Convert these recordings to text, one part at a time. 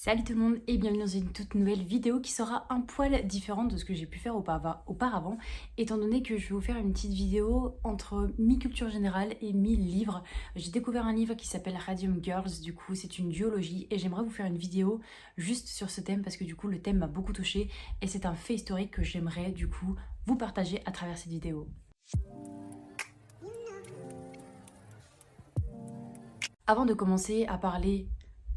Salut tout le monde et bienvenue dans une toute nouvelle vidéo qui sera un poil différente de ce que j'ai pu faire auparavant, étant donné que je vais vous faire une petite vidéo entre mi-culture générale et mi-livre. J'ai découvert un livre qui s'appelle Radium Girls, du coup c'est une duologie et j'aimerais vous faire une vidéo juste sur ce thème parce que du coup le thème m'a beaucoup touchée et c'est un fait historique que j'aimerais du coup vous partager à travers cette vidéo. Avant de commencer à parler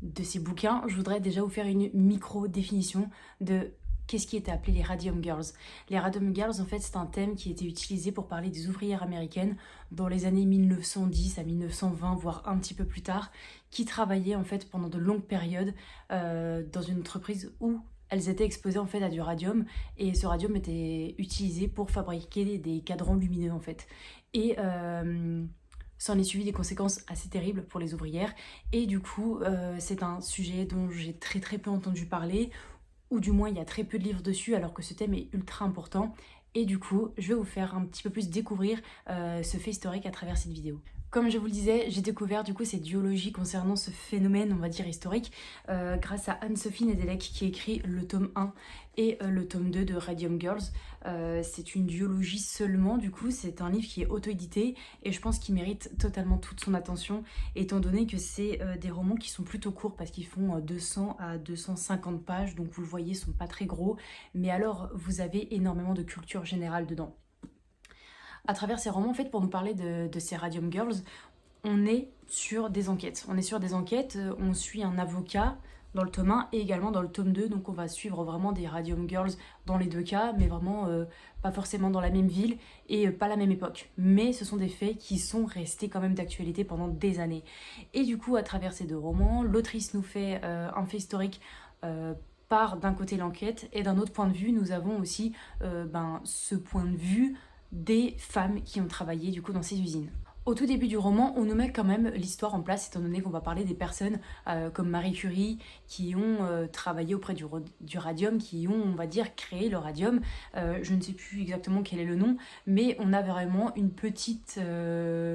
de ces bouquins, je voudrais déjà vous faire une micro-définition de qu'est-ce qui était appelé les Radium Girls. Les Radium Girls, en fait, c'est un thème qui était utilisé pour parler des ouvrières américaines dans les années 1910 à 1920, voire un petit peu plus tard, qui travaillaient en fait pendant de longues périodes dans une entreprise où elles étaient exposées en fait à du radium et ce radium était utilisé pour fabriquer des cadrans lumineux en fait. Et s'en est suivi des conséquences assez terribles pour les ouvrières. Et du coup, c'est un sujet dont j'ai très peu entendu parler, ou du moins il y a très peu de livres dessus, alors que ce thème est ultra important. Et du coup, je vais vous faire un petit peu plus découvrir ce fait historique à travers cette vidéo. Comme je vous le disais, j'ai découvert du coup cette duologie concernant ce phénomène, on va dire historique, grâce à Anne-Sophie Nedelec qui écrit le tome 1 et le tome 2 de Radium Girls. C'est une duologie seulement, du coup c'est un livre qui est auto-édité et je pense qu'il mérite totalement toute son attention étant donné que c'est des romans qui sont plutôt courts parce qu'ils font 200 à 250 pages, donc vous le voyez, ils sont pas très gros, mais alors vous avez énormément de culture générale dedans. À travers ces romans, en fait, pour nous parler de ces Radium Girls, on est sur des enquêtes. On suit un avocat dans le tome 1 et également dans le tome 2, donc on va suivre vraiment des Radium Girls dans les deux cas, mais vraiment pas forcément dans la même ville et pas la même époque. Mais ce sont des faits qui sont restés quand même d'actualité pendant des années. Et du coup, à travers ces deux romans, l'autrice nous fait un fait historique par d'un côté l'enquête et d'un autre point de vue, nous avons aussi ce point de vue des femmes qui ont travaillé du coup dans ces usines. Au tout début du roman, on nous met quand même l'histoire en place, étant donné qu'on va parler des personnes comme Marie Curie qui ont travaillé auprès du radium, qui ont, on va dire, créé le radium. Je ne sais plus exactement quel est le nom, mais on a vraiment une petite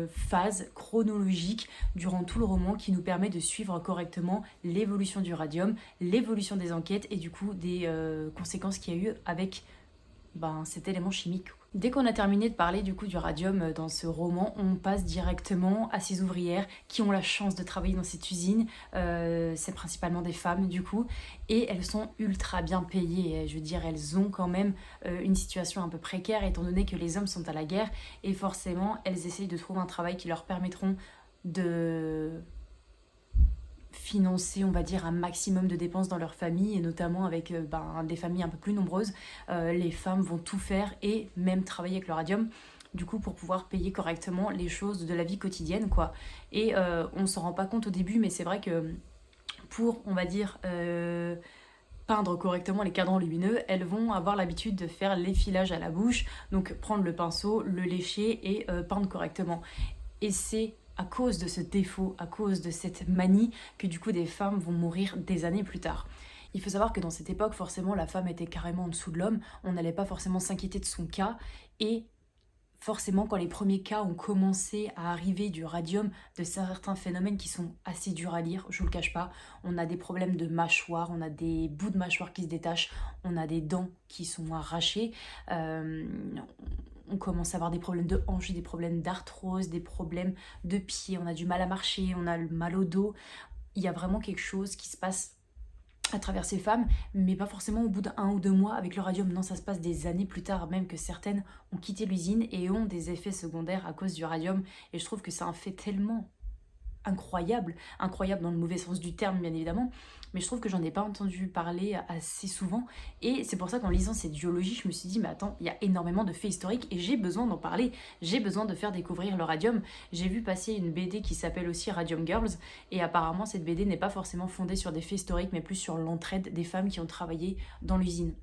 phase chronologique durant tout le roman qui nous permet de suivre correctement l'évolution du radium, l'évolution des enquêtes et du coup des conséquences qu'il y a eu avec cet élément chimique. Dès qu'on a terminé de parler du coup du radium dans ce roman, on passe directement à ces ouvrières qui ont la chance de travailler dans cette usine. C'est principalement des femmes du coup, et elles sont ultra bien payées. Je veux dire, elles ont quand même une situation un peu précaire étant donné que les hommes sont à la guerre et forcément elles essayent de trouver un travail qui leur permettront de financer, on va dire, un maximum de dépenses dans leur famille et notamment avec des familles un peu plus nombreuses. Les femmes vont tout faire et même travailler avec le radium du coup pour pouvoir payer correctement les choses de la vie quotidienne quoi. Et on s'en rend pas compte au début, mais c'est vrai que pour, on va dire, peindre correctement les cadrans lumineux, elles vont avoir l'habitude de faire l'effilage à la bouche, donc prendre le pinceau, le lécher et peindre correctement. Et c'est à cause de ce défaut, à cause de cette manie, que du coup des femmes vont mourir des années plus tard. Il faut savoir que dans cette époque, forcément, la femme était carrément en dessous de l'homme, on n'allait pas forcément s'inquiéter de son cas, et forcément, quand les premiers cas ont commencé à arriver du radium, de certains phénomènes qui sont assez durs à lire, je vous le cache pas, on a des problèmes de mâchoire, on a des bouts de mâchoire qui se détachent, on a des dents qui sont arrachées, on commence à avoir des problèmes de hanches, des problèmes d'arthrose, des problèmes de pieds, on a du mal à marcher, on a le mal au dos. Il y a vraiment quelque chose qui se passe à travers ces femmes, mais pas forcément au bout d'un ou deux mois avec le radium. Non, ça se passe des années plus tard, même que certaines ont quitté l'usine et ont des effets secondaires à cause du radium. Et je trouve que c'est un fait tellement incroyable dans le mauvais sens du terme bien évidemment, mais je trouve que j'en ai pas entendu parler assez souvent et c'est pour ça qu'en lisant cette duologie, je me suis dit mais attends, il y a énormément de faits historiques et j'ai besoin d'en parler, j'ai besoin de faire découvrir le radium. J'ai vu passer une BD qui s'appelle aussi Radium Girls et apparemment cette BD n'est pas forcément fondée sur des faits historiques mais plus sur l'entraide des femmes qui ont travaillé dans l'usine.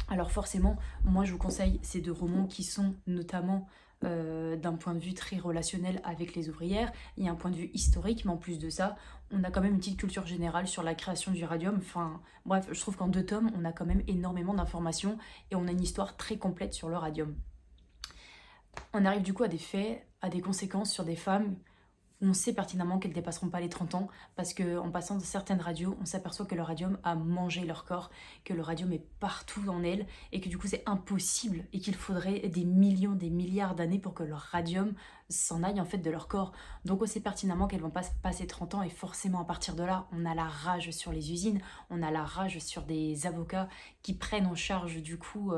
Alors forcément, moi je vous conseille ces deux romans qui sont notamment d'un point de vue très relationnel avec les ouvrières. Il y a un point de vue historique, mais en plus de ça, on a quand même une petite culture générale sur la création du radium. Enfin, bref, je trouve qu'en deux tomes, on a quand même énormément d'informations et on a une histoire très complète sur le radium. On arrive du coup à des faits, à des conséquences sur des femmes. on sait pertinemment qu'elles dépasseront pas les 30 ans parce qu'en passant de certaines radios, on s'aperçoit que le radium a mangé leur corps, que le radium est partout en elles et que du coup c'est impossible et qu'il faudrait des millions, des milliards d'années pour que le radium s'en aille en fait de leur corps. Donc on sait pertinemment qu'elles vont pas passer 30 ans et forcément à partir de là, on a la rage sur les usines, on a la rage sur des avocats qui prennent en charge du coup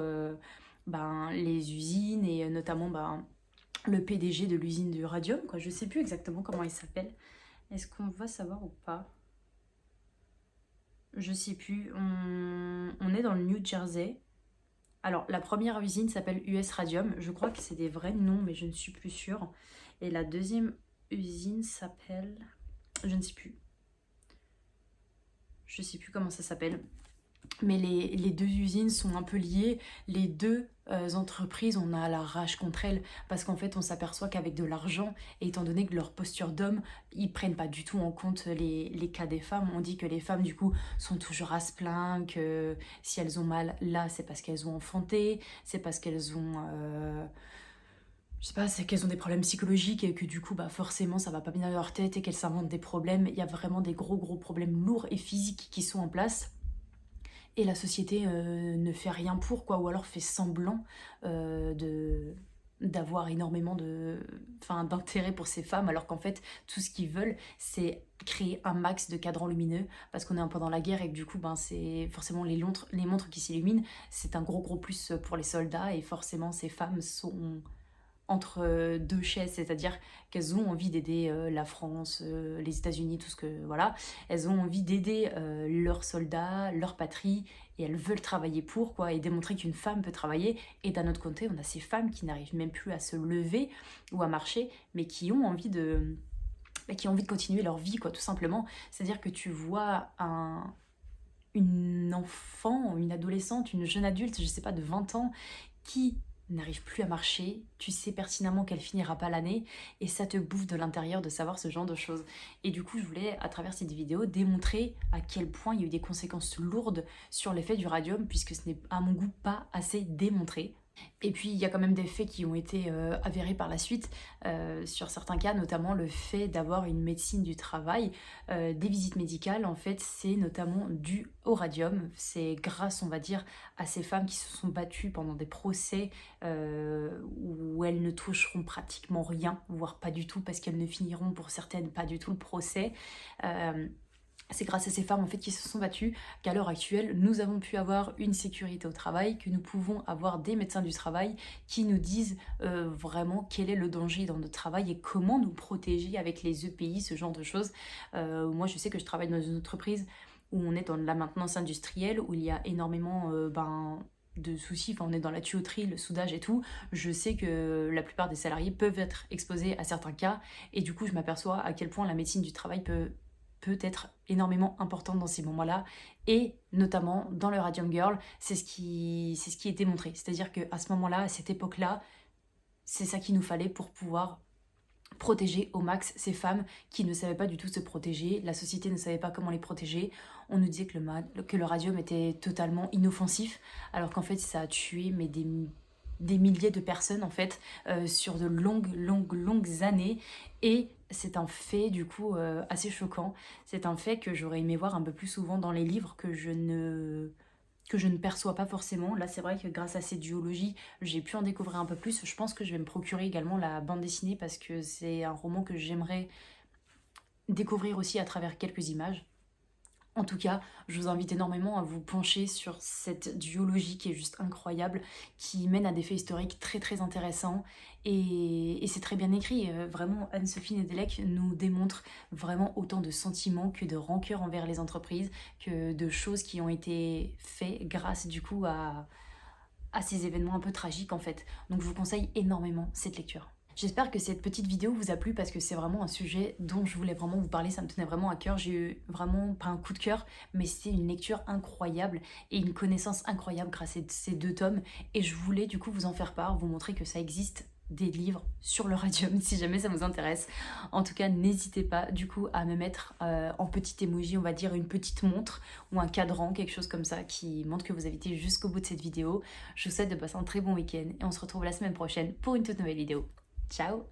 les usines et notamment le PDG de l'usine du radium, quoi. Je sais plus exactement comment il s'appelle. Est-ce qu'on va savoir ou pas? Je sais plus. On est dans le New Jersey. Alors, la première usine s'appelle US Radium. Je crois que c'est des vrais noms, mais je ne suis plus sûre. Et la deuxième usine s'appelle... Je ne sais plus. Je sais plus comment ça s'appelle. Mais les deux usines sont un peu liées. Les deux entreprises, on a la rage contre elles parce qu'en fait, on s'aperçoit qu'avec de l'argent, et étant donné que leur posture d'homme, ils prennent pas du tout en compte les cas des femmes. On dit que les femmes, du coup, sont toujours à se plaindre, que si elles ont mal, là, c'est parce qu'elles ont enfanté, c'est parce qu'elles ont... je sais pas, c'est qu'elles ont des problèmes psychologiques et que du coup, forcément, ça va pas bien dans leur tête et qu'elles s'inventent des problèmes. Il y a vraiment des gros problèmes lourds et physiques qui sont en place. Et la société ne fait rien pour, quoi, ou alors fait semblant d'avoir énormément d'intérêt pour ces femmes, alors qu'en fait, tout ce qu'ils veulent, c'est créer un max de cadrans lumineux, parce qu'on est pendant la guerre et que du coup, c'est forcément les montres qui s'illuminent, c'est un gros plus pour les soldats, et forcément, ces femmes sont entre deux chaises, c'est-à-dire qu'elles ont envie d'aider la France, les États-Unis, tout ce que voilà, elles ont envie d'aider leurs soldats, leur patrie, et elles veulent travailler pour quoi, et démontrer qu'une femme peut travailler. Et d'un autre côté, on a ces femmes qui n'arrivent même plus à se lever ou à marcher, mais qui ont envie de continuer leur vie, quoi, tout simplement. C'est-à-dire que tu vois une enfant, une adolescente, une jeune adulte, je sais pas, de 20 ans, qui n'arrive plus à marcher, tu sais pertinemment qu'elle finira pas l'année, et ça te bouffe de l'intérieur de savoir ce genre de choses. Et du coup, je voulais, à travers cette vidéo, démontrer à quel point il y a eu des conséquences lourdes sur l'effet du radium, puisque ce n'est, à mon goût, pas assez démontré. Et puis il y a quand même des faits qui ont été avérés par la suite sur certains cas, notamment le fait d'avoir une médecine du travail, des visites médicales. En fait, c'est notamment dû au radium. C'est grâce, on va dire, à ces femmes qui se sont battues pendant des procès où elles ne toucheront pratiquement rien, voire pas du tout, parce qu'elles ne finiront pour certaines pas du tout le procès. C'est grâce à ces femmes en fait qui se sont battues qu'à l'heure actuelle nous avons pu avoir une sécurité au travail, que nous pouvons avoir des médecins du travail qui nous disent vraiment quel est le danger dans notre travail et comment nous protéger avec les EPI, ce genre de choses. Moi je sais que je travaille dans une entreprise où on est dans la maintenance industrielle, où il y a énormément de soucis, enfin on est dans la tuyauterie, le soudage et tout. Je sais que la plupart des salariés peuvent être exposés à certains cas, et du coup je m'aperçois à quel point la médecine du travail peut être énormément importante dans ces moments-là, et notamment dans le Radium Girl, c'est ce qui est démontré. C'est-à-dire qu'à ce moment-là, à cette époque-là, c'est ça qu'il nous fallait pour pouvoir protéger au max ces femmes qui ne savaient pas du tout se protéger. La société ne savait pas comment les protéger. On nous disait que le radium était totalement inoffensif, alors qu'en fait ça a tué mais des milliers de personnes en fait sur de longues années. Et c'est un fait du coup assez choquant. C'est un fait que j'aurais aimé voir un peu plus souvent dans les livres, que je ne perçois pas forcément. Là c'est vrai que grâce à ces duologies j'ai pu en découvrir un peu plus. Je pense que je vais me procurer également la bande dessinée parce que c'est un roman que j'aimerais découvrir aussi à travers quelques images. En tout cas, je vous invite énormément à vous pencher sur cette duologie qui est juste incroyable, qui mène à des faits historiques très intéressants, et c'est très bien écrit. Vraiment, Anne-Sophie Nedelec nous démontre vraiment autant de sentiments que de rancœur envers les entreprises, que de choses qui ont été faites grâce du coup à ces événements un peu tragiques en fait. Donc je vous conseille énormément cette lecture. J'espère que cette petite vidéo vous a plu parce que c'est vraiment un sujet dont je voulais vraiment vous parler, ça me tenait vraiment à cœur. J'ai eu vraiment, pas un coup de cœur, mais c'est une lecture incroyable et une connaissance incroyable grâce à ces 2 tomes. Et je voulais du coup vous en faire part, vous montrer que ça existe des livres sur le radium si jamais ça vous intéresse. En tout cas, n'hésitez pas du coup à me mettre en petit emoji, on va dire une petite montre ou un cadran, quelque chose comme ça qui montre que vous avez été jusqu'au bout de cette vidéo. Je vous souhaite de passer un très bon week-end et on se retrouve la semaine prochaine pour une toute nouvelle vidéo. Ciao!